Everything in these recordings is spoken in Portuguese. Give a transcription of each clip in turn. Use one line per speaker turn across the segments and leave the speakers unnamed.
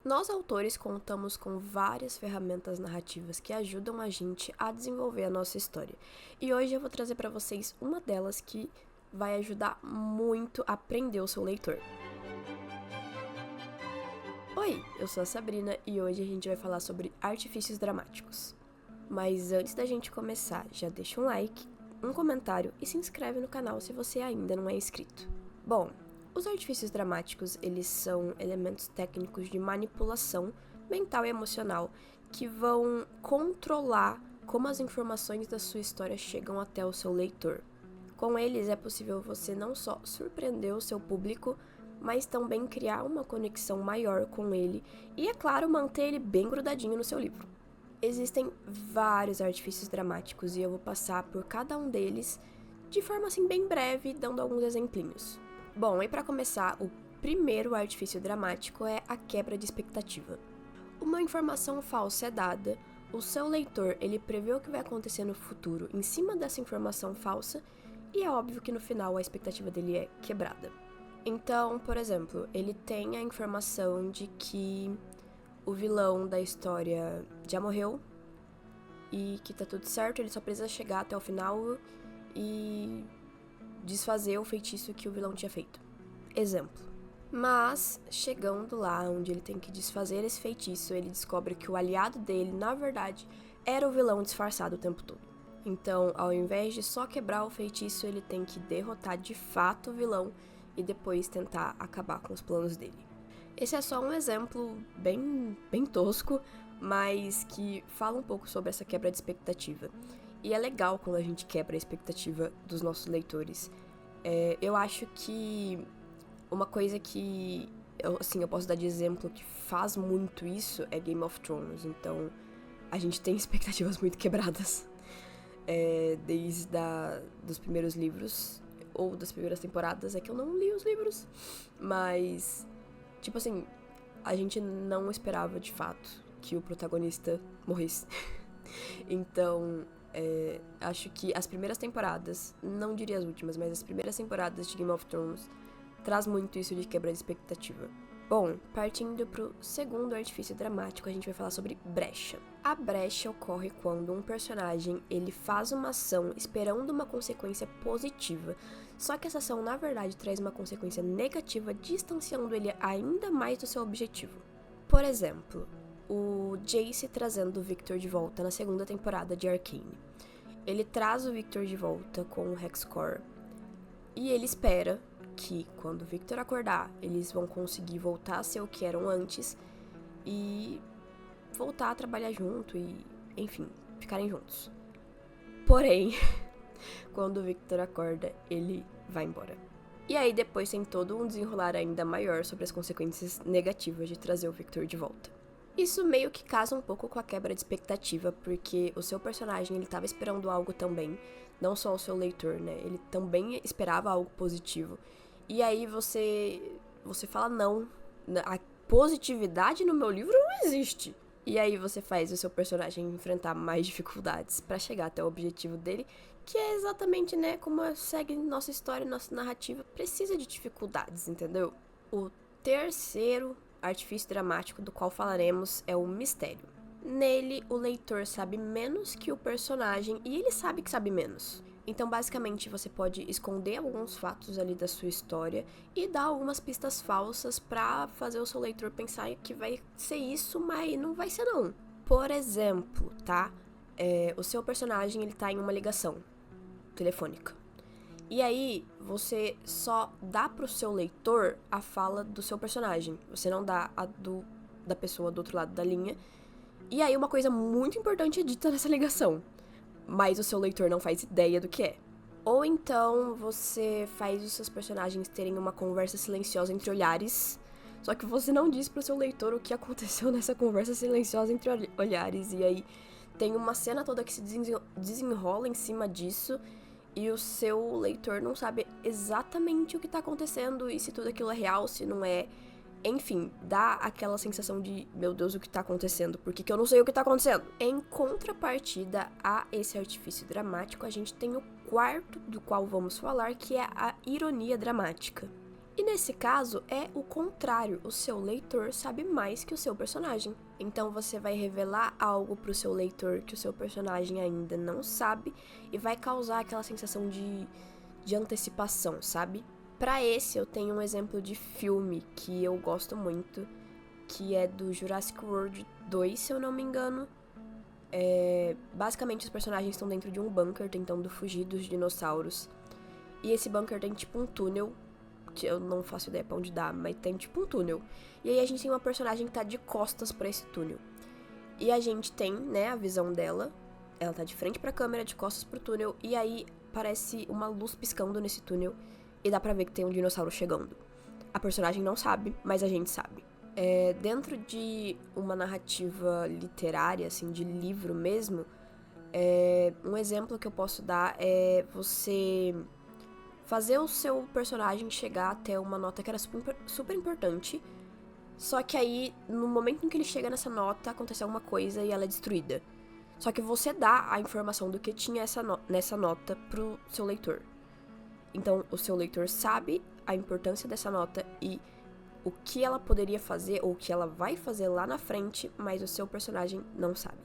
Nós, autores, contamos com várias ferramentas narrativas que ajudam a gente a desenvolver a nossa história. E hoje eu vou trazer para vocês uma delas que vai ajudar muito a prender o seu leitor. Oi, eu sou a Sabrina e hoje a gente vai falar sobre artifícios dramáticos. Mas antes da gente começar, já deixa um like, um comentário e se inscreve no canal se você ainda não é inscrito. Bom, os artifícios dramáticos, eles são elementos técnicos de manipulação mental e emocional que vão controlar como as informações da sua história chegam até o seu leitor. Com eles é possível você não só surpreender o seu público, mas também criar uma conexão maior com ele e, é claro, manter ele bem grudadinho no seu livro. Existem vários artifícios dramáticos e eu vou passar por cada um deles de forma assim bem breve, dando alguns exemplinhos. Bom, e para começar, o primeiro artifício dramático é a quebra de expectativa. Uma informação falsa é dada, o seu leitor ele prevê o que vai acontecer no futuro em cima dessa informação falsa e é óbvio que no final a expectativa dele é quebrada. Então, por exemplo, ele tem a informação de que o vilão da história já morreu e que tá tudo certo, ele só precisa chegar até o final e desfazer o feitiço que o vilão tinha feito. Exemplo. Mas, chegando lá onde ele tem que desfazer esse feitiço, ele descobre que o aliado dele, na verdade, era o vilão disfarçado o tempo todo. Então, ao invés de só quebrar o feitiço, ele tem que derrotar de fato o vilão e depois tentar acabar com os planos dele. Esse é só um exemplo bem tosco, mas que fala um pouco sobre essa quebra de expectativa. E é legal quando a gente quebra a expectativa dos nossos leitores. Eu acho que uma coisa que eu posso dar de exemplo que faz muito isso é Game of Thrones. Então, a gente tem expectativas muito quebradas. Desde dos primeiros livros ou das primeiras temporadas. É que eu não li os livros. Mas, tipo assim, a gente não esperava de fato que o protagonista morresse. Então, acho que as primeiras temporadas, não diria as últimas, mas as primeiras temporadas de Game of Thrones traz muito isso de quebra de expectativa. Bom, partindo pro segundo artifício dramático, a gente vai falar sobre brecha. A brecha ocorre quando um personagem ele faz uma ação esperando uma consequência positiva, só que essa ação na verdade traz uma consequência negativa, distanciando ele ainda mais do seu objetivo. Por exemplo, o Jace trazendo o Victor de volta na segunda temporada de Arcane. Ele traz o Victor de volta com o Hexcore e ele espera que quando o Victor acordar, eles vão conseguir voltar a ser o que eram antes e voltar a trabalhar junto e, enfim, ficarem juntos. Porém, quando o Victor acorda, ele vai embora. E aí depois tem todo um desenrolar ainda maior sobre as consequências negativas de trazer o Victor de volta. Isso meio que casa um pouco com a quebra de expectativa, porque o seu personagem ele estava esperando algo também, não só o seu leitor, né? Ele também esperava algo positivo. E aí você fala, não, a positividade no meu livro não existe. E aí você faz o seu personagem enfrentar mais dificuldades para chegar até o objetivo dele, que é exatamente, né, como segue nossa história, nossa narrativa, precisa de dificuldades, entendeu? O terceiro artifício dramático do qual falaremos é o mistério. Nele, o leitor sabe menos que o personagem e ele sabe que sabe menos. Então, basicamente, você pode esconder alguns fatos ali da sua história e dar algumas pistas falsas pra fazer o seu leitor pensar que vai ser isso, mas não vai ser não. Por exemplo, tá? O seu personagem, ele tá em uma ligação telefônica. E aí, você só dá pro seu leitor a fala do seu personagem. Você não dá a da pessoa do outro lado da linha. E aí, uma coisa muito importante é dita nessa ligação. Mas o seu leitor não faz ideia do que é. Ou então, você faz os seus personagens terem uma conversa silenciosa entre olhares. Só que você não diz pro seu leitor o que aconteceu nessa conversa silenciosa entre olhares. E aí, tem uma cena toda que se desenrola em cima disso. E o seu leitor não sabe exatamente o que tá acontecendo e se tudo aquilo é real, se não é. Enfim, dá aquela sensação de, meu Deus, o que tá acontecendo? Por que eu não sei o que tá acontecendo? Em contrapartida a esse artifício dramático, a gente tem o quarto do qual vamos falar, que é a ironia dramática. E nesse caso é o contrário, o seu leitor sabe mais que o seu personagem. Então você vai revelar algo pro seu leitor que o seu personagem ainda não sabe e vai causar aquela sensação de antecipação, sabe? Pra esse eu tenho um exemplo de filme que eu gosto muito, que é do Jurassic World 2, se eu não me engano. Basicamente os personagens estão dentro de um bunker tentando fugir dos dinossauros. E esse bunker tem tipo um túnel, que eu não faço ideia pra onde dá, mas tem tipo um túnel. E aí a gente tem uma personagem que tá de costas pra esse túnel. E a gente tem, né, a visão dela. Ela tá de frente pra câmera, de costas pro túnel. E aí parece uma luz piscando nesse túnel. E dá pra ver que tem um dinossauro chegando. A personagem não sabe, mas a gente sabe. Dentro de uma narrativa literária, assim, de livro mesmo, um exemplo que eu posso dar é você fazer o seu personagem chegar até uma nota que era super importante, só que aí, no momento em que ele chega nessa nota, acontece alguma coisa e ela é destruída. Só que você dá a informação do que tinha nessa nota pro seu leitor. Então, o seu leitor sabe a importância dessa nota e o que ela poderia fazer ou o que ela vai fazer lá na frente, mas o seu personagem não sabe.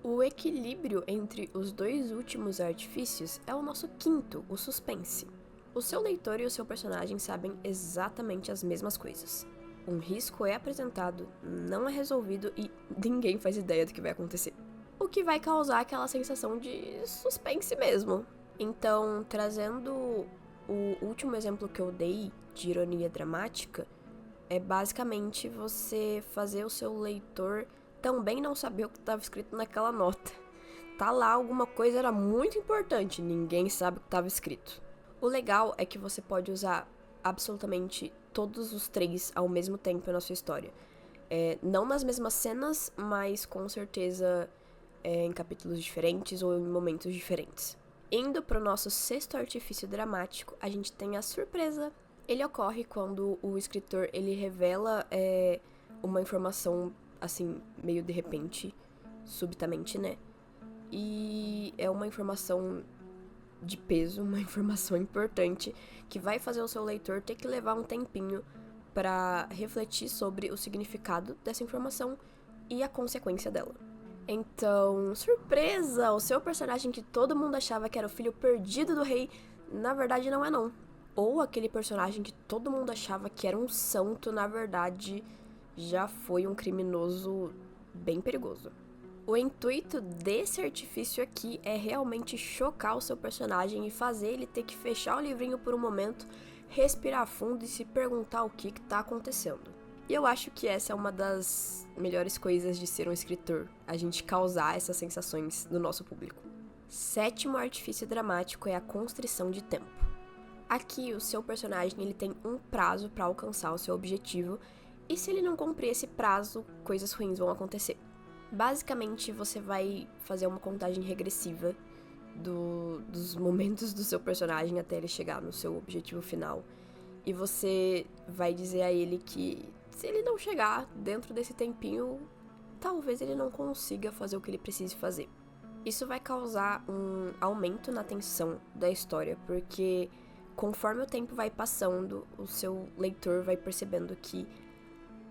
O equilíbrio entre os dois últimos artifícios é o nosso quinto, o suspense. O seu leitor e o seu personagem sabem exatamente as mesmas coisas. Um risco é apresentado, não é resolvido e ninguém faz ideia do que vai acontecer. O que vai causar aquela sensação de suspense mesmo. Então, trazendo o último exemplo que eu dei de ironia dramática, é basicamente você fazer o seu leitor também não saber o que estava escrito naquela nota. Tá lá, alguma coisa era muito importante, ninguém sabe o que estava escrito. O legal é que você pode usar absolutamente todos os três ao mesmo tempo na sua história. Não nas mesmas cenas, mas com certeza em capítulos diferentes ou em momentos diferentes. Indo para o nosso sexto artifício dramático, a gente tem a surpresa. Ele ocorre quando o escritor ele revela uma informação, assim, meio de repente, subitamente, né? E é uma informação de peso, uma informação importante, que vai fazer o seu leitor ter que levar um tempinho para refletir sobre o significado dessa informação e a consequência dela. Então, surpresa! O seu personagem que todo mundo achava que era o filho perdido do rei, na verdade não é não. Ou aquele personagem que todo mundo achava que era um santo, na verdade já foi um criminoso bem perigoso. O intuito desse artifício aqui é realmente chocar o seu personagem e fazer ele ter que fechar o livrinho por um momento, respirar fundo e se perguntar o que tá acontecendo. E eu acho que essa é uma das melhores coisas de ser um escritor, a gente causar essas sensações no nosso público. Sétimo artifício dramático é a constrição de tempo. Aqui, o seu personagem ele tem um prazo para alcançar o seu objetivo, e se ele não cumprir esse prazo, coisas ruins vão acontecer. Basicamente, você vai fazer uma contagem regressiva dos momentos do seu personagem até ele chegar no seu objetivo final. E você vai dizer a ele que se ele não chegar dentro desse tempinho, talvez ele não consiga fazer o que ele precise fazer. Isso vai causar um aumento na tensão da história, porque conforme o tempo vai passando, o seu leitor vai percebendo que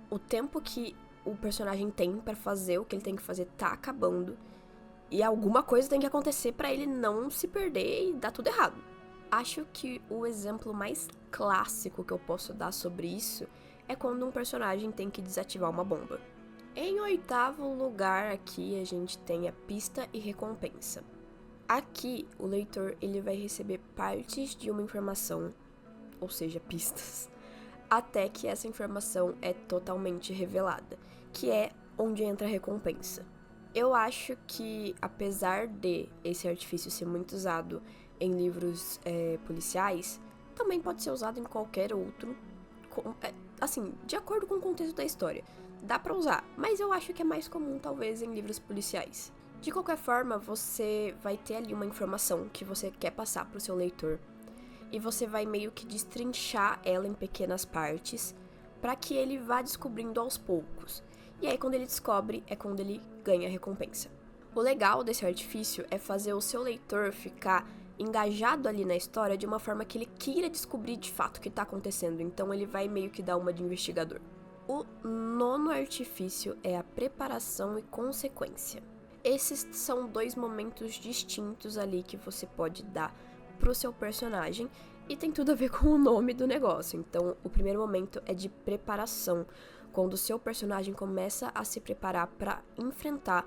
o tempo que o personagem tem pra fazer o que ele tem que fazer tá acabando e alguma coisa tem que acontecer pra ele não se perder e dar tudo errado. Acho que o exemplo mais clássico que eu posso dar sobre isso é quando um personagem tem que desativar uma bomba. Em oitavo lugar aqui a gente tem a pista e recompensa. Aqui o leitor ele vai receber partes de uma informação, ou seja, pistas, até que essa informação é totalmente revelada, que é onde entra a recompensa. Eu acho que, apesar de esse artifício ser muito usado em livros policiais, também pode ser usado em qualquer outro, assim, de acordo com o contexto da história. Dá pra usar, mas eu acho que é mais comum, talvez, em livros policiais. De qualquer forma, você vai ter ali uma informação que você quer passar pro seu leitor, e você vai meio que destrinchar ela em pequenas partes para que ele vá descobrindo aos poucos. E aí quando ele descobre é quando ele ganha a recompensa. O legal desse artifício é fazer o seu leitor ficar engajado ali na história de uma forma que ele queira descobrir de fato o que tá acontecendo. Então ele vai meio que dar uma de investigador. O nono artifício é a preparação e consequência. Esses são 2 momentos distintos ali que você pode dar pro seu personagem e tem tudo a ver com o nome do negócio. Então, o primeiro momento é de preparação, quando o seu personagem começa a se preparar para enfrentar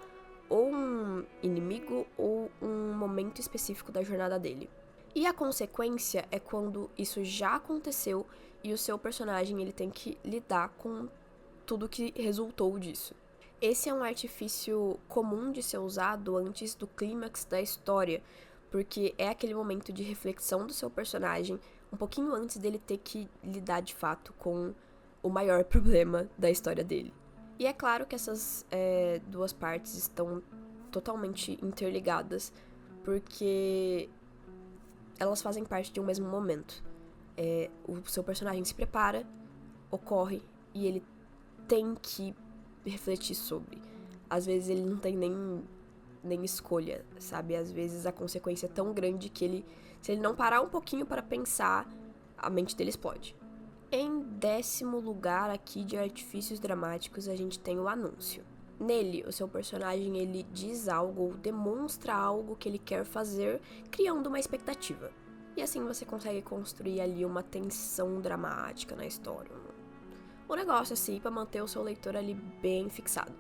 ou um inimigo ou um momento específico da jornada dele. E a consequência é quando isso já aconteceu e o seu personagem ele tem que lidar com tudo que resultou disso. Esse é um artifício comum de ser usado antes do clímax da história, porque é aquele momento de reflexão do seu personagem, um pouquinho antes dele ter que lidar de fato com o maior problema da história dele. E é claro que essas 2 partes estão totalmente interligadas, porque elas fazem parte de um mesmo momento. O seu personagem se prepara, ocorre, e ele tem que refletir sobre. Às vezes ele não tem nem escolha, sabe? Às vezes a consequência é tão grande que se ele não parar um pouquinho para pensar, a mente dele explode. Em 10º lugar aqui de artifícios dramáticos, a gente tem o anúncio. Nele, o seu personagem ele diz algo ou demonstra algo que ele quer fazer, criando uma expectativa. E assim você consegue construir ali uma tensão dramática na história. Um negócio assim para manter o seu leitor ali bem fixado.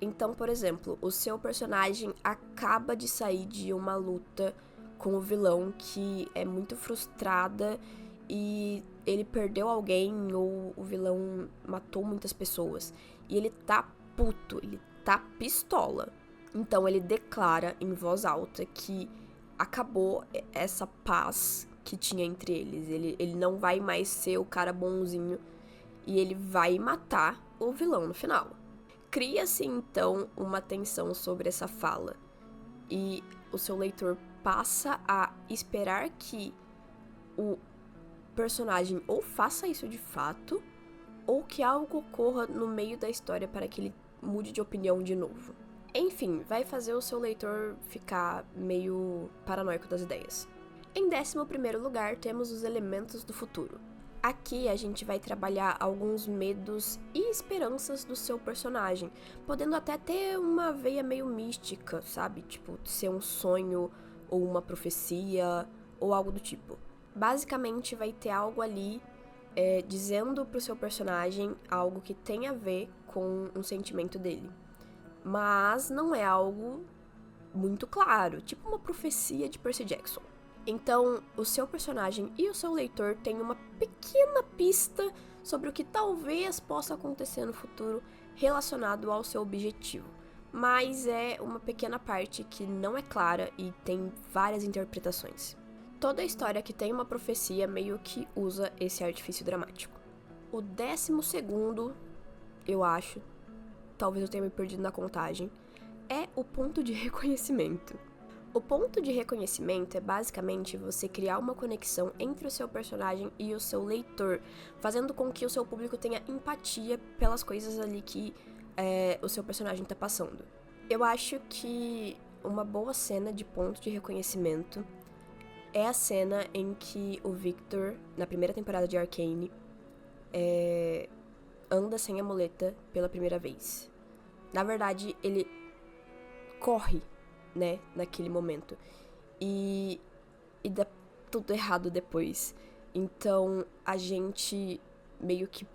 Então, por exemplo, o seu personagem acaba de sair de uma luta com o vilão que é muito frustrada e ele perdeu alguém ou o vilão matou muitas pessoas. E ele tá puto, ele tá pistola. Então ele declara em voz alta que acabou essa paz que tinha entre eles. Ele não vai mais ser o cara bonzinho e ele vai matar o vilão no final. Cria-se então uma tensão sobre essa fala e o seu leitor passa a esperar que o personagem ou faça isso de fato ou que algo ocorra no meio da história para que ele mude de opinião de novo. Enfim, vai fazer o seu leitor ficar meio paranoico das ideias. Em 11º lugar, temos os elementos do futuro. Aqui a gente vai trabalhar alguns medos e esperanças do seu personagem, podendo até ter uma veia meio mística, sabe? Tipo, ser um sonho ou uma profecia ou algo do tipo. Basicamente vai ter algo ali dizendo pro seu personagem algo que tem a ver com um sentimento dele. Mas não é algo muito claro, tipo uma profecia de Percy Jackson. Então, o seu personagem e o seu leitor têm uma pequena pista sobre o que talvez possa acontecer no futuro relacionado ao seu objetivo. Mas é uma pequena parte que não é clara e tem várias interpretações. Toda história que tem uma profecia meio que usa esse artifício dramático. O 12º, eu acho, talvez eu tenha me perdido na contagem, é o ponto de reconhecimento. O ponto de reconhecimento é basicamente você criar uma conexão entre o seu personagem e o seu leitor, fazendo com que o seu público tenha empatia pelas coisas ali que o seu personagem tá passando. Eu acho que uma boa cena de ponto de reconhecimento é a cena em que o Victor, na primeira temporada de Arcane, anda sem a muleta pela primeira vez. Na verdade, ele corre, né, naquele momento. E dá tudo errado depois. Então, a gente meio que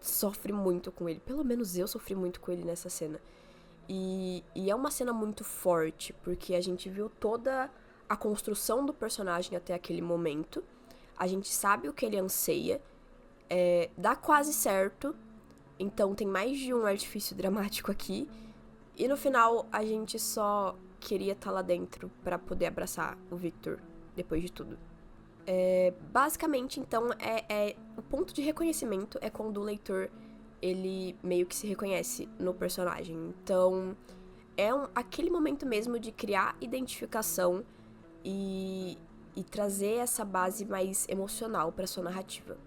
sofre muito com ele. Pelo menos eu sofri muito com ele nessa cena. E é uma cena muito forte, porque a gente viu toda a construção do personagem até aquele momento. A gente sabe o que ele anseia. Dá quase certo. Então, tem mais de um artifício dramático aqui. E no final, a gente só queria estar lá dentro para poder abraçar o Victor, depois de tudo. Basicamente, então, o ponto de reconhecimento é quando o leitor, ele meio que se reconhece no personagem. Então, aquele momento mesmo de criar identificação e trazer essa base mais emocional para sua narrativa.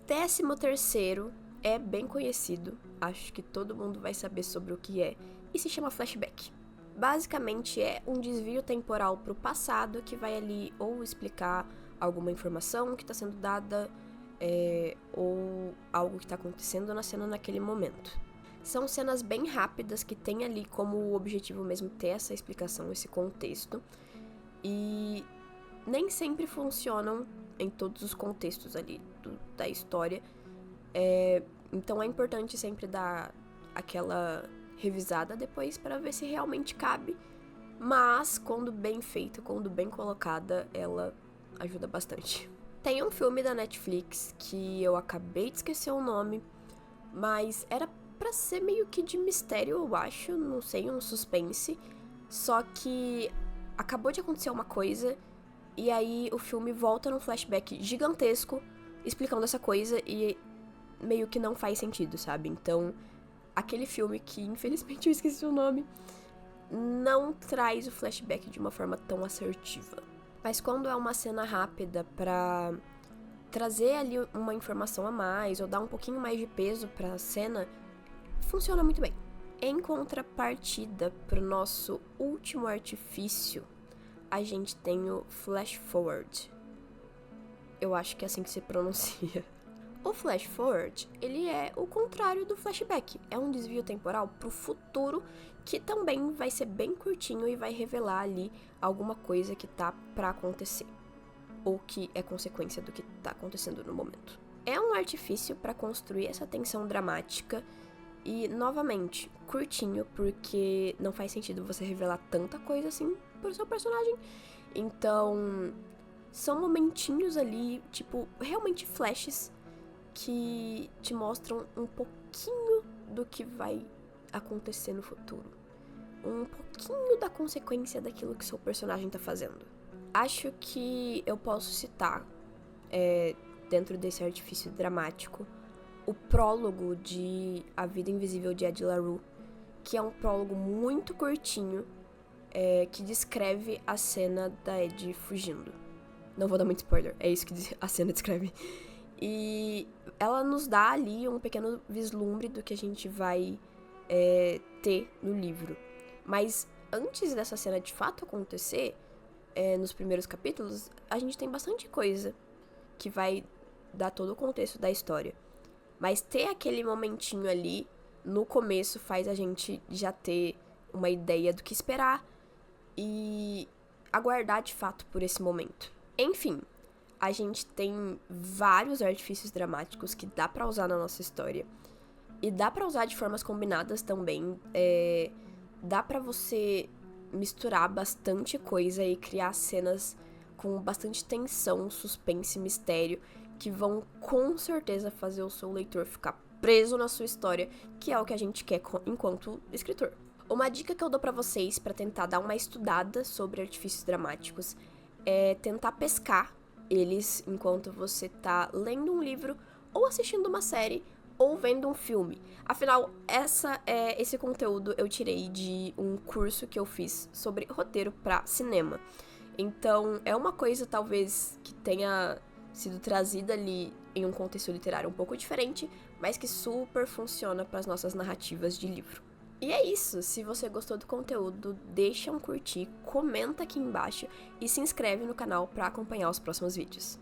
13º é bem conhecido, acho que todo mundo vai saber sobre o que é, e se chama flashback. Basicamente é um desvio temporal para o passado que vai ali ou explicar alguma informação que está sendo dada ou algo que está acontecendo na cena naquele momento. São cenas bem rápidas que tem ali como objetivo mesmo ter essa explicação, esse contexto. E nem sempre funcionam em todos os contextos ali da história. Então é importante sempre dar aquela revisada depois para ver se realmente cabe. Mas quando bem feita, quando bem colocada, ela ajuda bastante. Tem um filme da Netflix que eu acabei de esquecer o nome, mas era pra ser meio que de mistério, eu acho, não sei, um suspense. Só que acabou de acontecer uma coisa e aí o filme volta num flashback gigantesco explicando essa coisa e meio que não faz sentido, sabe? Então, aquele filme que infelizmente eu esqueci o nome não traz o flashback de uma forma tão assertiva. Mas quando é uma cena rápida pra trazer ali uma informação a mais ou dar um pouquinho mais de peso pra cena, funciona muito bem. Em contrapartida pro nosso último artifício, a gente tem o flash forward. Eu acho que é assim que se pronuncia. O flash forward, ele é o contrário do flashback. É um desvio temporal pro futuro que também vai ser bem curtinho e vai revelar ali alguma coisa que tá pra acontecer. Ou que é consequência do que tá acontecendo no momento. É um artifício para construir essa tensão dramática e, novamente, curtinho, porque não faz sentido você revelar tanta coisa assim pro seu personagem. Então, são momentinhos ali, tipo, realmente flashes que te mostram um pouquinho do que vai acontecer no futuro. Um pouquinho da consequência daquilo que seu personagem tá fazendo. Acho que eu posso citar, dentro desse artifício dramático, o prólogo de A Vida Invisível de Ed La Rue, que é um prólogo muito curtinho, que descreve a cena da Ed fugindo. Não vou dar muito spoiler, é isso que a cena descreve. E ela nos dá ali um pequeno vislumbre do que a gente vai ter no livro. Mas antes dessa cena de fato acontecer, nos primeiros capítulos, a gente tem bastante coisa que vai dar todo o contexto da história. Mas ter aquele momentinho ali no começo faz a gente já ter uma ideia do que esperar e aguardar de fato por esse momento. Enfim, a gente tem vários artifícios dramáticos que dá pra usar na nossa história. E dá pra usar de formas combinadas também. Dá pra você misturar bastante coisa e criar cenas com bastante tensão, suspense e mistério que vão com certeza fazer o seu leitor ficar preso na sua história, que é o que a gente quer enquanto escritor. Uma dica que eu dou pra vocês pra tentar dar uma estudada sobre artifícios dramáticos é tentar pescar eles enquanto você tá lendo um livro ou assistindo uma série ou vendo um filme. Afinal, esse conteúdo eu tirei de um curso que eu fiz sobre roteiro pra cinema. Então, é uma coisa talvez que tenha sido trazida ali em um contexto literário um pouco diferente, mas que super funciona para as nossas narrativas de livro. E é isso, se você gostou do conteúdo, deixa um curtir, comenta aqui embaixo e se inscreve no canal para acompanhar os próximos vídeos.